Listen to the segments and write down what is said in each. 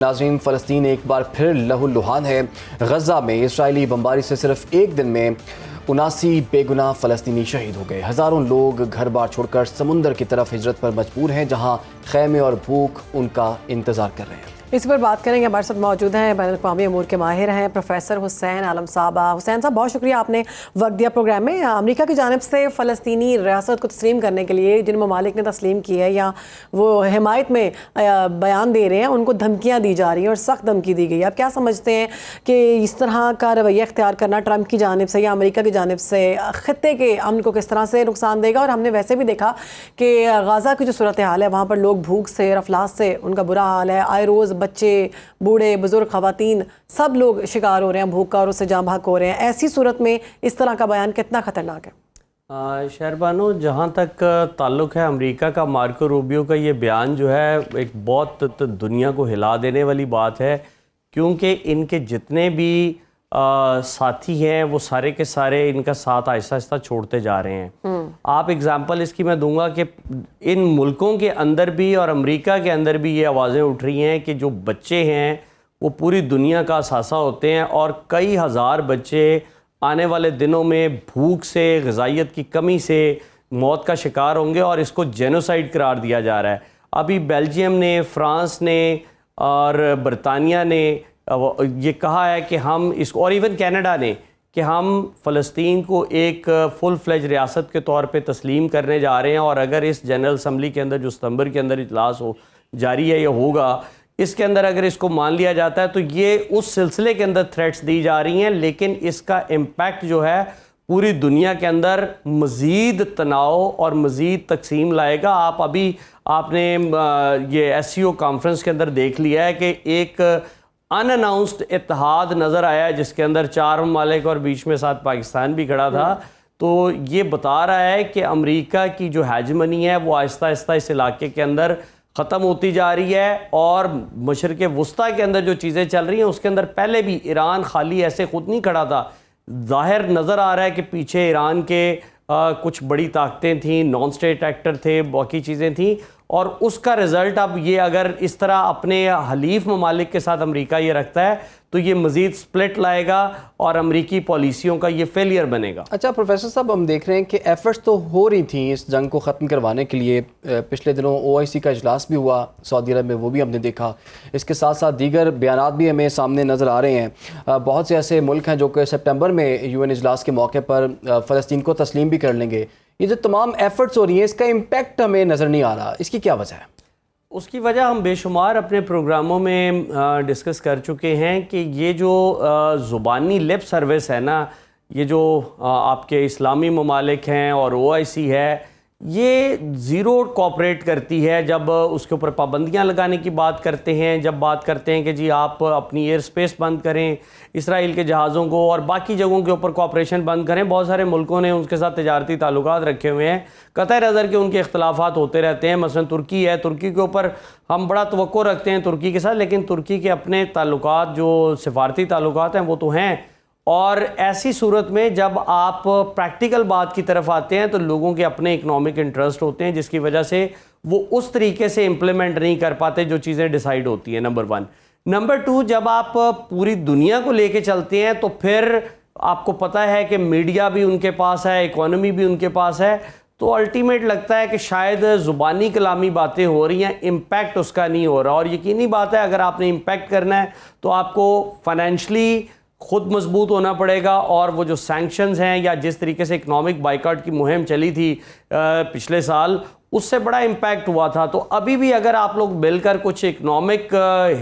नाज़रीन, फ़लस्तीन एक बार फिर लहूलुहान है। गज़ा में इसराइली बमबारी से सिर्फ एक दिन में 79 बेगुनाह फ़लस्तीनी शहीद हो गए। हज़ारों लोग घर बार छोड़कर समुंदर की तरफ हिजरत पर मजबूर हैं, जहां खैमे और भूख उनका इंतज़ार कर रहे हैं। इस पर बात करेंगे। हमारे साथ मौजूद हैं बैनुल-अक़वामी अमूर के माहिर हैं प्रोफेसर हुसैन आलम साहब। हुसैन साहब, बहुत शुक्रिया आपने वक्त दिया प्रोग्राम में। अमेरिका की जानिब से फ़लस्तीनी रियासत को तस्लीम करने के लिए जिन ममालिक ने तस्लीम की है या वो हिमायत में बयान दे रहे हैं, उनको धमकियाँ दी जा रही हैं और सख्त धमकी दी गई है। आप क्या समझते हैं कि इस तरह का रवैया इख्तियार करना ट्रंप की जानिब से या अमेरिका की जानिब से ख़ित्ते के अमन को किस तरह से नुकसान देगा? और हमने वैसे भी देखा कि गाज़ा की जो सूरत हाल है, वहाँ पर लोग भूख से और अफलास से उनका बुरा हाल है। आए रोज़ बच्चे, बूढ़े, बुजुर्ग, खवातीन सब लोग शिकार हो रहे हैं, भूखकारों से जाँ भाग हो रहे हैं। ऐसी सूरत में इस तरह का बयान कितना ख़तरनाक है? शहरबानो, जहाँ तक ताल्लुक़ है अमेरिका का, मार्को रूबियो का ये बयान जो है एक बहुत दुनिया को हिला देने वाली बात है, क्योंकि इनके जितने भी साथी हैं वो सारे के सारे इनका साथ आहिस्ता आहिस्ता छोड़ते जा रहे हैं। आप एग्जांपल इसकी मैं दूंगा कि इन मुल्कों के अंदर भी और अमेरिका के अंदर भी ये आवाज़ें उठ रही हैं कि जो बच्चे हैं वो पूरी दुनिया का असासा होते हैं और कई हज़ार बच्चे आने वाले दिनों में भूख से, ग़िज़ाइयत की कमी से मौत का शिकार होंगे और इसको जेनोसाइड करार दिया जा रहा है। अभी बेल्जियम ने, फ्रांस ने और बरतानिया ने ये कहा है कि हम इसको, और इवन कनाडा ने, कि हम फ़लस्तीन को एक फुल फ्लेज रियासत के तौर पे तस्लीम करने जा रहे हैं। और अगर इस जनरल असम्बली के अंदर जो सितंबर के अंदर इजलास हो जारी है या होगा, इसके अंदर अगर इसको मान लिया जाता है तो ये उस सिलसिले के अंदर थ्रेट्स दी जा रही हैं, लेकिन इसका इम्पैक्ट जो है पूरी दुनिया के अंदर मज़ीद तनाव और मज़ीद तकसीम लाएगा। आपने ये SCO कॉन्फ्रेंस के अंदर देख लिया है कि एक अनअनाउंस्ड इत्तेहाद नज़र आया है जिसके अंदर 4 ममालिक और बीच में साथ पाकिस्तान भी खड़ा था। तो ये बता रहा है कि अमेरिका की जो हेजमनी है वो आहिस्ता आहिस्ता इस इलाके के अंदर ख़त्म होती जा रही है। और मशरिक़ वस्ता के अंदर जो चीज़ें चल रही हैं उसके अंदर पहले भी ईरान खाली ऐसे खुद नहीं खड़ा था। ज़ाहिर नज़र आ रहा है कि पीछे ईरान के कुछ बड़ी ताकतें थीं, नॉन स्टेट एक्टर थे, बाकी चीज़ें थीं, और उसका रिज़ल्ट अब ये अगर इस तरह अपने हलीफ ममालिक के साथ अमेरिका ये रखता है तो ये मज़ीद स्प्लिट लाएगा और अमरीकी पॉलिसियों का ये फेलियर बनेगा। अच्छा प्रोफेसर साहब, हम देख रहे हैं कि एफर्ट्स तो हो रही थी इस जंग को ख़त्म करवाने के लिए। पिछले दिनों OIC का इजलास भी हुआ सऊदी अरब में, वो भी हमने देखा। इसके साथ साथ दीगर बयानात भी हमें सामने नज़र आ रहे हैं। बहुत से ऐसे मुल्क हैं जो कि सितंबर में UN इजलास के मौके पर फ़लस्तीन को तस्लीम भी कर लेंगे। ये जो तमाम एफर्ट्स हो रही हैं, इसका इम्पैक्ट हमें नज़र नहीं आ रहा, इसकी क्या वजह है? उसकी वजह हम बेशुमार अपने प्रोग्रामों में डिस्कस कर चुके हैं कि ये जो ज़ुबानी लिप सर्विस है ना, ये जो आपके इस्लामी ममालिक हैं और OIC है, ये ज़ीरो कोऑपरेट करती है जब उसके ऊपर पाबंदियां लगाने की बात करते हैं, जब बात करते हैं कि जी आप अपनी एयर स्पेस बंद करें इसराइल के जहाज़ों को और बाकी जगहों के ऊपर कोऑपरेशन बंद करें। बहुत सारे मुल्कों ने उनके साथ तिजारती ताल्लुकात रखे हुए हैं, कतई नज़र के उनके इख्तलाफात होते रहते हैं। मसलन तुर्की है, तुर्की के ऊपर हम बड़ा तवक्को रखते हैं तुर्की के साथ, लेकिन तुर्की के अपने ताल्लुकात जो सिफारती ताल्लुकात हैं वो तो हैं। और ऐसी सूरत में जब आप प्रैक्टिकल बात की तरफ आते हैं तो लोगों के अपने इकोनॉमिक इंटरेस्ट होते हैं, जिसकी वजह से वो उस तरीके से इम्प्लीमेंट नहीं कर पाते जो चीज़ें डिसाइड होती हैं, नंबर 1। नंबर 2, जब आप पूरी दुनिया को लेके चलते हैं तो फिर आपको पता है कि मीडिया भी उनके पास है, इकोनॉमी भी उनके पास है, तो अल्टीमेट लगता है कि शायद ज़ुबानी कलामी बातें हो रही हैं, इम्पैक्ट उसका नहीं हो रहा। और यकीनी बात है, अगर आपने इम्पैक्ट करना है तो आपको फाइनेंशली खुद मजबूत होना पड़ेगा। और वो जो सैंक्शंस हैं या जिस तरीके से इकनॉमिक बाइकआउट की मुहिम चली थी पिछले साल, उससे बड़ा इम्पैक्ट हुआ था। तो अभी भी अगर आप लोग मिलकर कुछ इकनॉमिक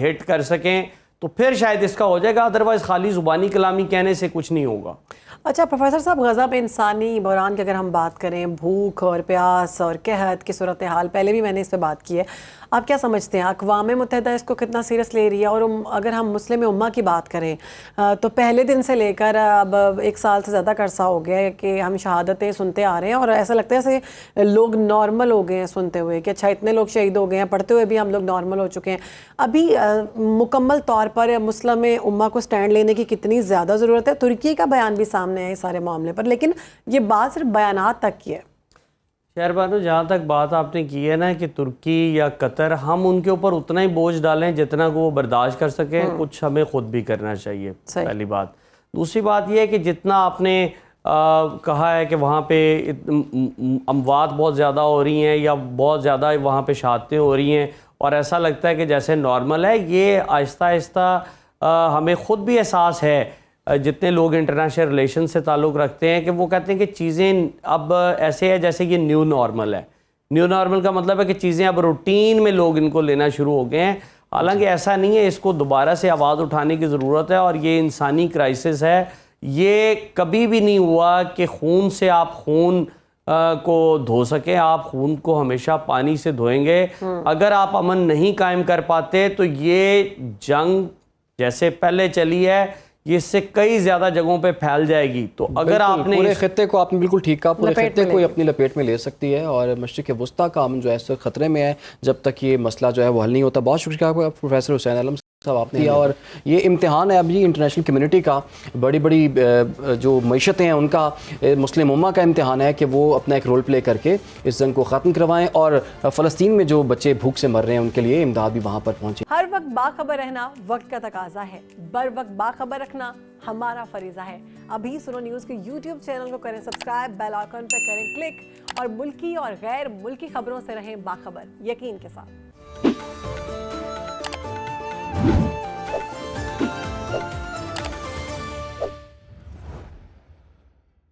हिट कर सकें तो फिर शायद इसका हो जाएगा, अदरवाइज़ खाली ज़ुबानी कलामी कहने से कुछ नहीं होगा। अच्छा प्रोफेसर साहब, गज़ा में इंसानी बहरान की अगर हम बात करें, भूख और प्यास और कहत की सूरत हाल, पहले भी मैंने इस पर बात की है, आप क्या समझते हैं अक़वाम मुत्तहिदा इसको कितना सीरियस ले रही है? और अगर हम मुस्लिम उम्मा की बात करें तो पहले दिन से लेकर अब 1 साल से ज़्यादा का अरसा हो गया है कि हम शहादतें सुनते आ रहे हैं और ऐसा लगता है जैसे लोग नॉर्मल हो गए हैं सुनते हुए कि अच्छा इतने लोग शहीद हो गए हैं, पढ़ते हुए भी हम लोग नॉर्मल हो चुके हैं। अभी मुकम्मल तौर पर मुस्लिम उम्मा को स्टैंड लेने की कितनी ज़्यादा ज़रूरत है? तुर्की का बयान भी सामने है इस सारे मामले पर, लेकिन ये बात सिर्फ बयानात तक की है। शहरबानो, जहाँ तक बात आपने की है ना कि तुर्की या कतर, हम उनके ऊपर उतना ही बोझ डालें जितना को वो बर्दाश्त कर सकें, कुछ हमें खुद भी करना चाहिए, पहली बात। दूसरी बात यह है कि जितना आपने कहा है कि वहाँ पे अमवात बहुत ज़्यादा हो रही हैं या बहुत ज़्यादा वहाँ पे शहादतें हो रही हैं और ऐसा लगता है कि जैसे नॉर्मल है, ये आहिस्ता आहिस्ता हमें ख़ुद भी एहसास है जितने लोग इंटरनेशनल रिलेशन से ताल्लुक़ रखते हैं कि वो कहते हैं कि चीज़ें अब ऐसे है जैसे ये न्यू नॉर्मल है। न्यू नॉर्मल का मतलब है कि चीज़ें अब रूटीन में लोग इनको लेना शुरू हो गए हैं। हालांकि ऐसा नहीं है, इसको दोबारा से आवाज़ उठाने की ज़रूरत है और ये इंसानी क्राइसिस है। ये कभी भी नहीं हुआ कि खून से आप खून को धो सकें, आप खून को हमेशा पानी से धोएंगे। अगर आप अमन नहीं कायम कर पाते तो ये जंग जैसे पहले चली है ये इससे कई ज़्यादा जगहों पे फैल जाएगी। तो अगर आपने पूरे खत्ते को, आपने बिल्कुल ठीक कहा, पूरे खत्ते को अपनी लपेट में ले सकती है और मशरिक़ वस्ता का अमन जो है इस वक्त ख़तरे में है जब तक ये मसला जो है वो हल नहीं होता। बहुत शुक्रिया आपका प्रोफेसर हुसैन आलम साहब, आपने किया। और ये इम्तिहान है अभी इंटरनेशनल कम्युनिटी का, बड़ी बड़ी जो मईशतें हैं उनका, मुस्लिम उम्मा का इम्तिहान है कि वो अपना एक रोल प्ले करके इस जंग को ख़त्म करवाएं और फ़लस्तीन में जो बच्चे भूख से मर रहे हैं उनके लिए इमदाद भी वहाँ पर पहुँचे। हर वक्त बाखबर रहना वक्त का तकाजा है, बर वक्त बाखबर रखना हमारा फरीजा है। अभी सुनो न्यूज़ के YouTube चैनल को करें सब्सक्राइब, बेल आइकन पर करें क्लिक और मुल्की और गैर मुल्की खबरों से रहें बाखबर, यकीन के साथ।